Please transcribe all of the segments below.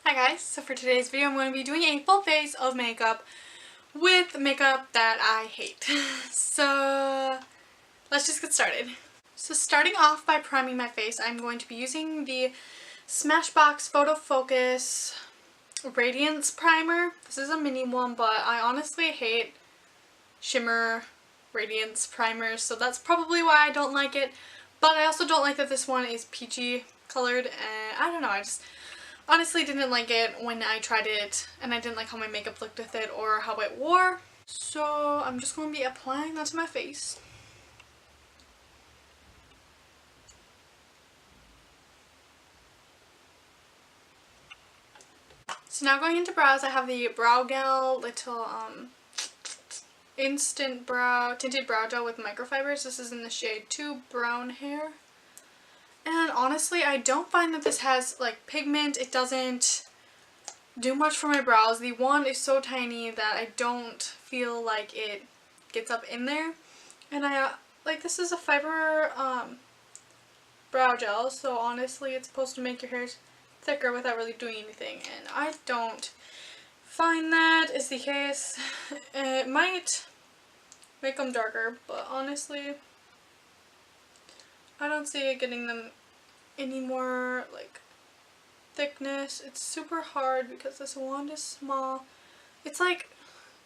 Hi guys, so for today's video I'm going to be doing a full face of makeup with makeup that I hate. So let's just get started. So starting off by priming my face, I'm going to be using the Smashbox Photo Focus Radiance Primer. This is a mini one, but I honestly hate shimmer radiance primers, so that's probably why I don't like it. But I also don't like that this one is peachy colored, and I don't know, I just honestly didn't like it when I tried it, and I didn't like how my makeup looked with it or how it wore. So I'm just going to be applying that to my face. So now going into brows, I have the Brow Gel little instant brow tinted brow gel with microfibers. This is in the shade 2 Brown Hair. And honestly, I don't find that this has like pigment. It doesn't do much for my brows. The wand is so tiny that I don't feel like it gets up in there. And I like, this is a fiber brow gel, so honestly it's supposed to make your hairs thicker without really doing anything, and I don't find that is the case. It might make them darker, but honestly I don't see it getting them any more like thickness. It's super hard because this wand is small. It's like,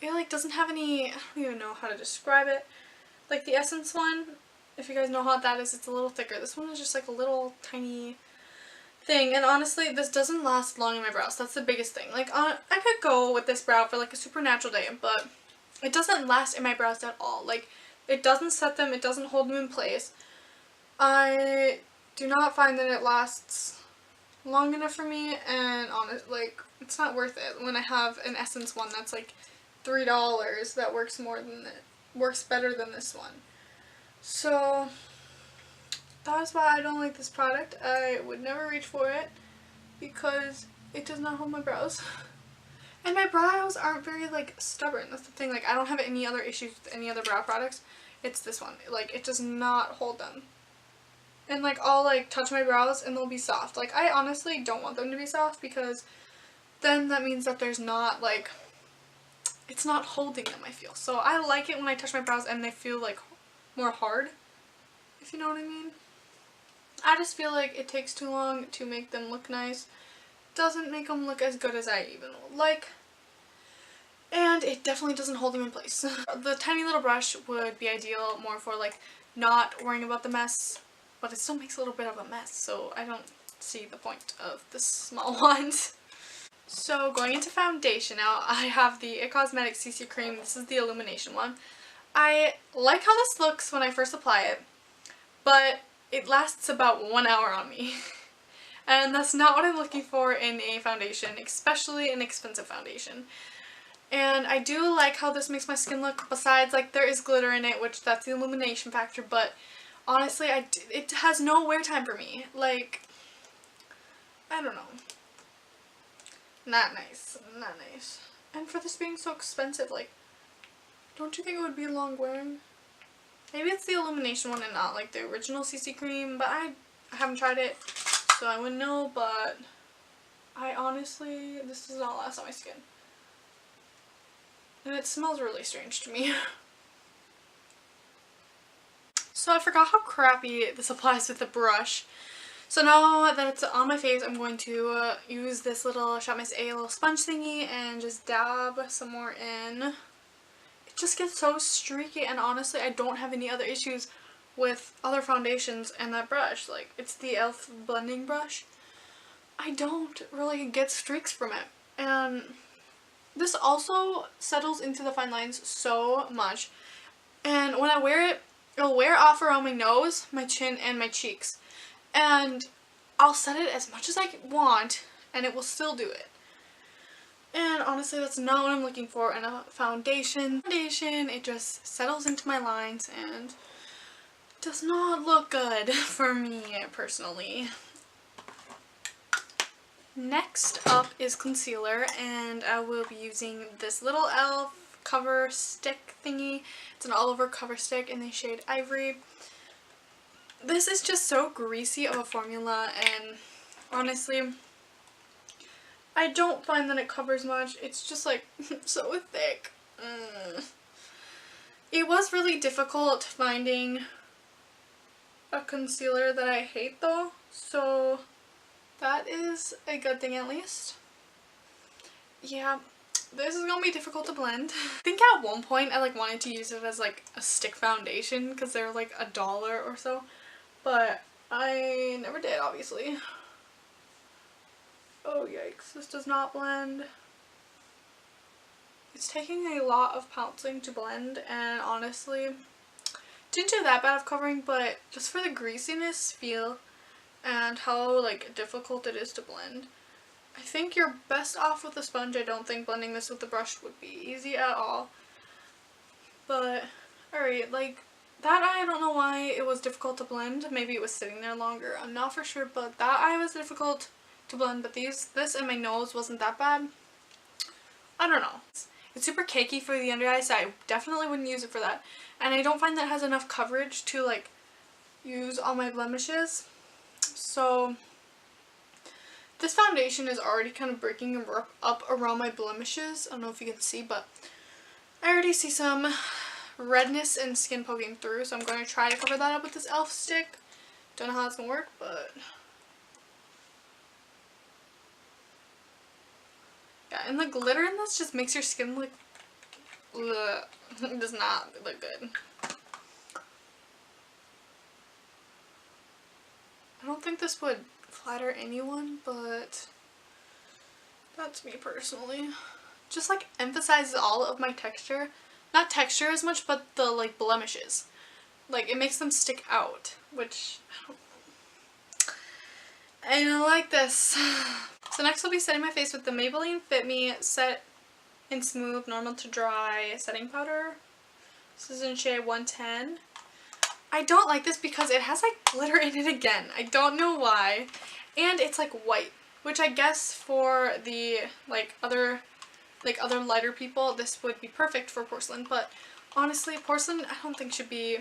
it like doesn't have any, I don't even know how to describe it. Like the Essence one, if you guys know how that is, it's a little thicker. This one is just like a little tiny thing, and honestly this doesn't last long in my brows. That's the biggest thing. Like I could go with this brow for like a super natural day, but it doesn't last in my brows at all. Like it doesn't set them, it doesn't hold them in place. I do not find that it lasts long enough for me, and honestly, like, it's not worth it when I have an Essence one that's like $3 that works better than this one. So that is why I don't like this product. I would never reach for it because it does not hold my brows. And my brows aren't very like stubborn. That's the thing. Like I don't have any other issues with any other brow products. It's this one. Like it does not hold them. And like I'll like touch my brows and they'll be soft. Like I honestly don't want them to be soft because then that means that there's not like, it's not holding them, I feel. So I like it when I touch my brows and they feel like more hard, if you know what I mean. I just feel like it takes too long to make them look nice. Doesn't make them look as good as I even would like. And it definitely doesn't hold them in place. The tiny little brush would be ideal more for like not worrying about the mess, but it still makes a little bit of a mess, so I don't see the point of the small ones. So going into foundation now, I have the It Cosmetics CC Cream. This is the illumination one. I like how this looks when I first apply it, but it lasts about 1 hour on me. And that's not what I'm looking for in a foundation, especially an expensive foundation. And I do like how this makes my skin look, besides like there is glitter in it, which that's the illumination factor, but honestly it has no wear time for me. Like, I don't know. Not nice. Not nice. And for this being so expensive, like, don't you think it would be long wearing? Maybe it's the illumination one and not like the original CC cream, but I haven't tried it, so I wouldn't know, but I honestly, this does not last on my skin. And it smells really strange to me. So I forgot how crappy this applies with the brush. So now that it's on my face, I'm going to use this little Shop Miss A little sponge thingy and just dab some more in. It just gets so streaky, and honestly I don't have any other issues with other foundations and that brush. Like, it's the e.l.f. blending brush. I don't really get streaks from it. And this also settles into the fine lines so much. And when I wear it, it'll wear off around my nose, my chin, and my cheeks. And I'll set it as much as I want and it will still do it. And honestly that's not what I'm looking for in a foundation. It just settles into my lines and does not look good for me personally. Next up is concealer, and I will be using this little e.l.f. cover stick thingy. It's an all over cover stick in the shade Ivory. This is just so greasy of a formula, and honestly I don't find that it covers much. It's just like so thick. It was really difficult finding a concealer that I hate though, so that is a good thing at least. Yeah, this is gonna be difficult to blend. I think at one point I like wanted to use it as like a stick foundation because they're like $1 or so, but I never did, obviously. Oh yikes, this does not blend. It's taking a lot of pouncing to blend, and honestly didn't do that bad of covering, but just for the greasiness feel and how like difficult it is to blend, I think you're best off with a sponge. I don't think blending this with the brush would be easy at all. But alright, like that eye, I don't know why it was difficult to blend. Maybe it was sitting there longer, I'm not for sure, but that eye was difficult to blend. But this and my nose wasn't that bad. I don't know. It's super cakey for the under eye, so I definitely wouldn't use it for that. And I don't find that it has enough coverage to like use all my blemishes. So this foundation is already kind of breaking up around my blemishes. I don't know if you can see, but I already see some redness and skin poking through, so I'm going to try to cover that up with this e.l.f. stick. Don't know how it's going to work, but yeah, and the glitter in this just makes your skin look, ugh, it does not look good. I don't think this would flatter anyone, but that's me personally. Just like emphasizes all of my texture. Not texture as much, but the like blemishes. Like it makes them stick out, which I don't like this. So next I'll be setting my face with the Maybelline Fit Me Set and Smooth Normal to Dry setting powder. This is in shade 110. I don't like this because it has like glitter in it again. I don't know why. And it's like white, which I guess for the other lighter people this would be perfect for porcelain, but honestly porcelain I don't think should be.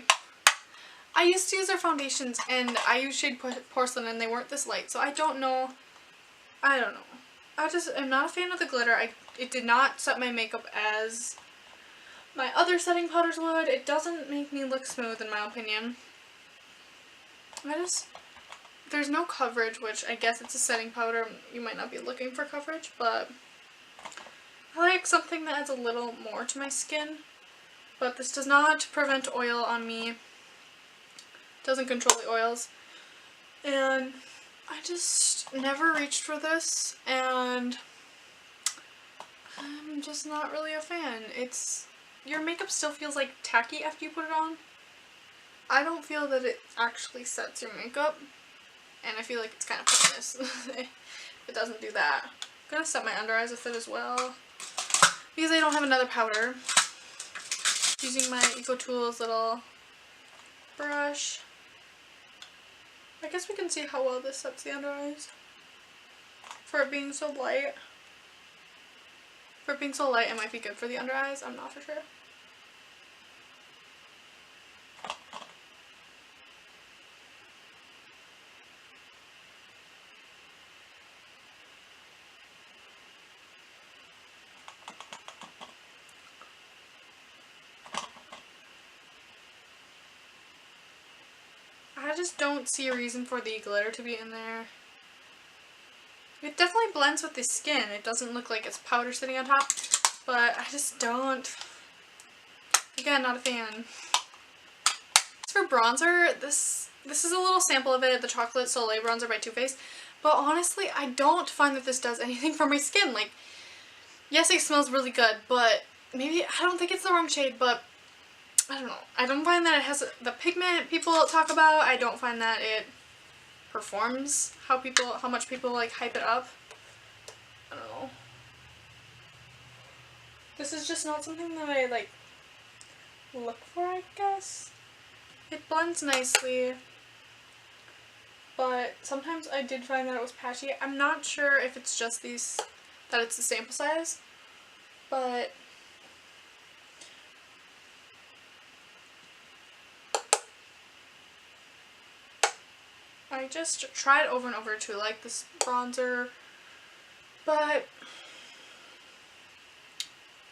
I used to use their foundations and I used shade porcelain and they weren't this light, so I don't know. I don't know. I just am not a fan of the glitter. It did not set my makeup as my other setting powders would. It doesn't make me look smooth in my opinion. There's no coverage, which I guess it's a setting powder. You might not be looking for coverage, but I like something that adds a little more to my skin. But this does not prevent oil on me. Doesn't control the oils. And I just never reached for this, and I'm just not really a fan. Your makeup still feels like tacky after you put it on. I don't feel that it actually sets your makeup, and I feel like it's kind of pointless if it doesn't do that. I'm gonna set my under eyes with it as well because I don't have another powder. Using my EcoTools little brush. I guess we can see how well this sets the under eyes for it being so light. For it being so light, it might be good for the under eyes. I'm not for sure. I just don't see a reason for the glitter to be in there. It definitely blends with the skin. It doesn't look like it's powder sitting on top, but I just don't. Again, not a fan. As for bronzer, this is a little sample of it, the Chocolate Soleil bronzer by Too Faced, but honestly, I don't find that this does anything for my skin. Like, yes, it smells really good, but maybe, I don't think it's the wrong shade, but I don't know. I don't find that it has the pigment people talk about. I don't find that it performs how much people like hype it up. I don't know. This is just not something that I like look for, I guess. It blends nicely, but sometimes I did find that it was patchy. I'm not sure if it's just that it's the sample size, but I just tried over and over to like this bronzer but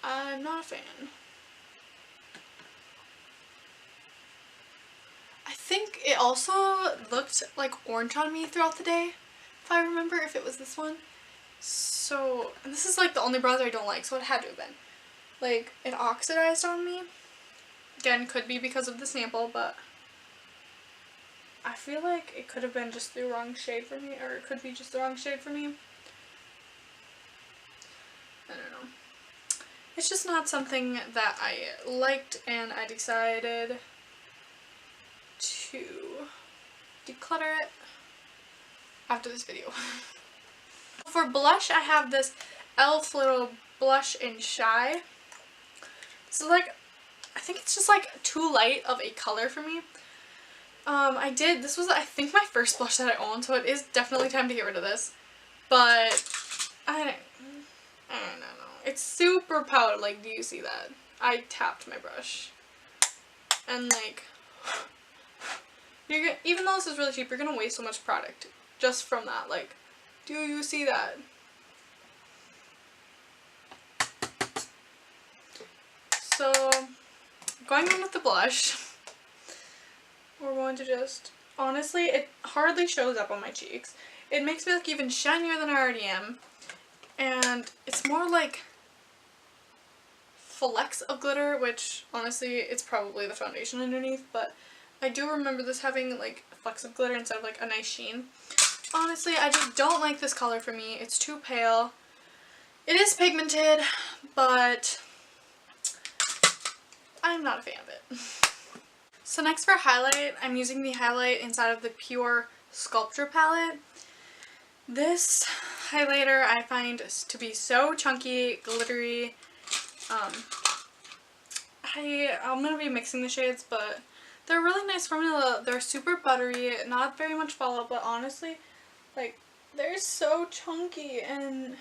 I'm not a fan. I think it also looked like orange on me throughout the day, if I remember, if it was this one. So, and this is like the only bronzer I don't like, so it had to have been. Like, it oxidized on me. Again, could be because of the sample, but I feel like it could have been just the wrong shade for me, or it could be just the wrong shade for me. I don't know. It's just not something that I liked, and I decided to declutter it after this video. For blush, I have this e.l.f. little blush in Shy. This is like, I think it's just like too light of a color for me. This was I think my first blush that I owned, so it is definitely time to get rid of this. But, I don't know. It's super powdered, like, do you see that? I tapped my brush. And like, even though this is really cheap, you're gonna waste so much product just from that. Like, do you see that? So, going on with the blush, we're going to just, honestly, it hardly shows up on my cheeks. It makes me look even shinier than I already am. And it's more like flecks of glitter, which honestly, it's probably the foundation underneath, but I do remember this having like flecks of glitter instead of like a nice sheen. Honestly, I just don't like this color for me. It's too pale. It is pigmented, but I'm not a fan of it. So next for highlight, I'm using the highlight inside of the Pure Sculpture palette. This highlighter I find to be so chunky, glittery. I'm going to be mixing the shades, but they're really nice formula. They're super buttery, not very much fallout, but honestly, like, they're so chunky and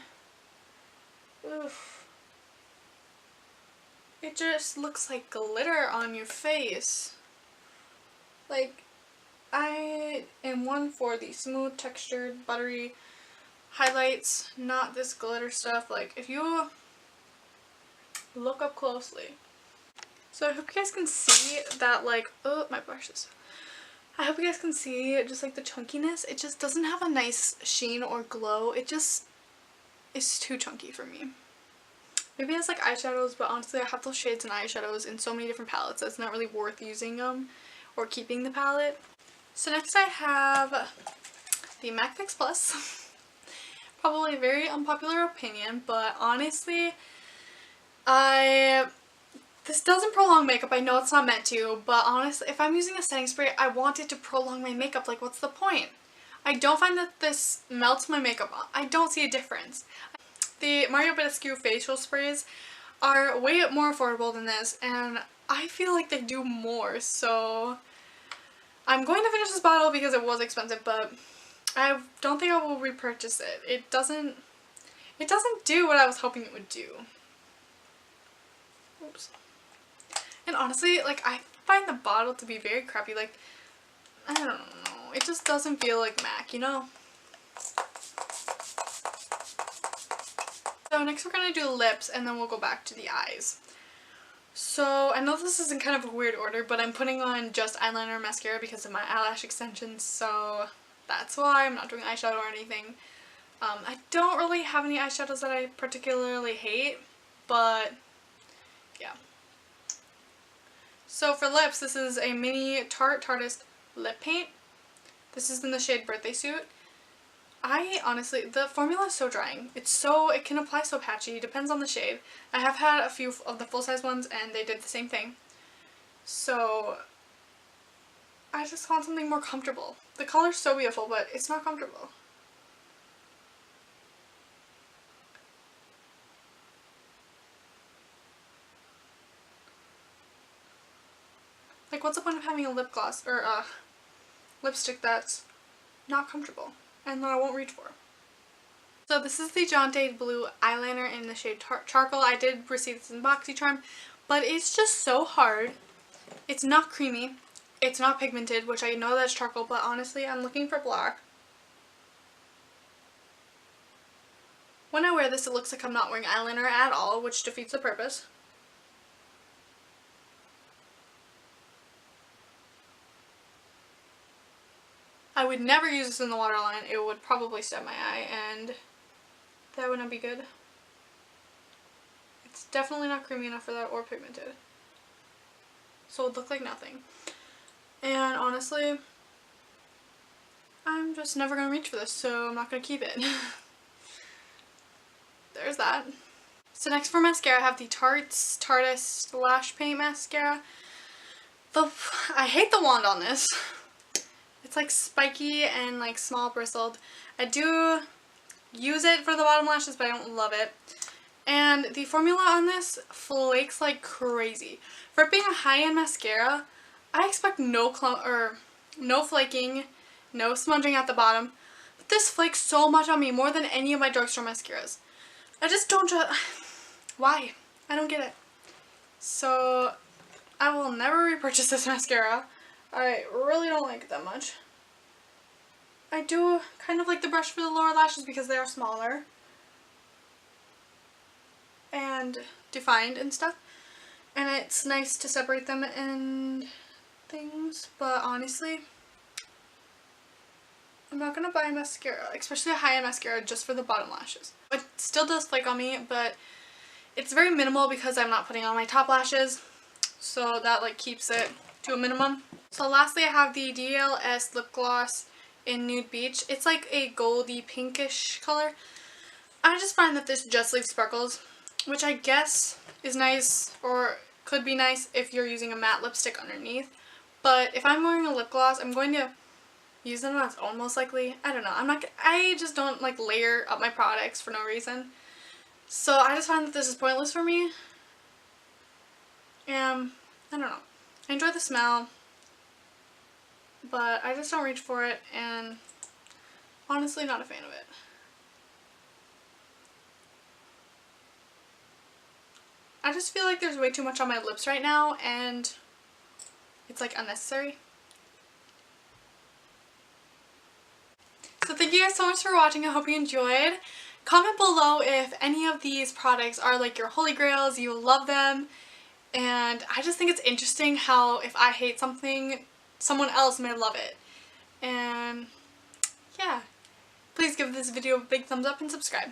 oof. It just looks like glitter on your face. Like, I am one for the smooth textured, buttery highlights, not this glitter stuff. Like, if you look up closely. So I hope you guys can see that, like, oh, my brushes. I hope you guys can see just like the chunkiness. It just doesn't have a nice sheen or glow. It just is too chunky for me. Maybe it's like eyeshadows, but honestly I have those shades in eyeshadows in so many different palettes that it's not really worth using them or keeping the palette. So next I have the MAC Fix Plus. Probably a very unpopular opinion, but honestly, this doesn't prolong makeup. I know it's not meant to, but honestly, if I'm using a setting spray, I want it to prolong my makeup. Like, what's the point? I don't find that this melts my makeup off. I don't see a difference. The Madipbeauty facial sprays are way more affordable than this, and I feel like they do more, so I'm going to finish this bottle because it was expensive, but I don't think I will repurchase it. It doesn't do what I was hoping it would do. Oops. And honestly, like, I find the bottle to be very crappy. Like, I don't know. It just doesn't feel like MAC, you know? So next we're going to do lips, and then we'll go back to the eyes. So I know this is in kind of a weird order, but I'm putting on just eyeliner and mascara because of my eyelash extensions, so that's why I'm not doing eyeshadow or anything. I don't really have any eyeshadows that I particularly hate, but yeah. So for lips, this is a mini Tarte Tartist lip paint. This is in the shade Birthday Suit. I honestly, the formula is so drying. It can apply so patchy, depends on the shade. I have had a few of the full-size ones and they did the same thing. So I just want something more comfortable. The color's so beautiful, but it's not comfortable. Like, what's the point of having a lip gloss or a lipstick that's not comfortable and that I won't reach for? So this is the Jaunted Blue eyeliner in the shade Charcoal. I did receive this in BoxyCharm, but it's just so hard. It's not creamy. It's not pigmented, which I know that's charcoal, but honestly, I'm looking for black. When I wear this, it looks like I'm not wearing eyeliner at all, which defeats the purpose. I would never use this in the waterline. It would probably stab my eye, and that would not be good. It's definitely not creamy enough for that or pigmented. So it would look like nothing. And honestly, I'm just never going to reach for this, so I'm not going to keep it. There's that. So next for mascara, I have the Tarteist Lash Paint Mascara. I hate the wand on this. It's like spiky and like small bristled. I do use it for the bottom lashes, but I don't love it. And the formula on this flakes like crazy. For it being a high-end mascara, I expect no flaking, no smudging at the bottom. But this flakes so much on me, more than any of my drugstore mascaras. I just don't why? I don't get it. So I will never repurchase this mascara. I really don't like it that much. I do kind of like the brush for the lower lashes because they are smaller and defined and stuff, and it's nice to separate them and things, but honestly, I'm not gonna buy mascara, especially a high-end mascara, just for the bottom lashes. It still does flake on me, but it's very minimal because I'm not putting on my top lashes, so that like keeps it to a minimum. So lastly, I have the DLS lip gloss in Nude Beach. It's like a goldy pinkish color. I just find that this just leaves sparkles, which I guess is nice, or could be nice if you're using a matte lipstick underneath. But if I'm wearing a lip gloss, I'm going to use them as own most likely. I don't know. I just don't like layer up my products for no reason. So I just find that this is pointless for me. I don't know. I enjoy the smell, but I just don't reach for it, and honestly not a fan of it. I just feel like there's way too much on my lips right now, and it's like unnecessary. So thank you guys so much for watching. I hope you enjoyed. Comment below if any of these products are like your holy grails, you love them. And I just think it's interesting how if I hate something, someone else may love it. And yeah, please give this video a big thumbs up and subscribe.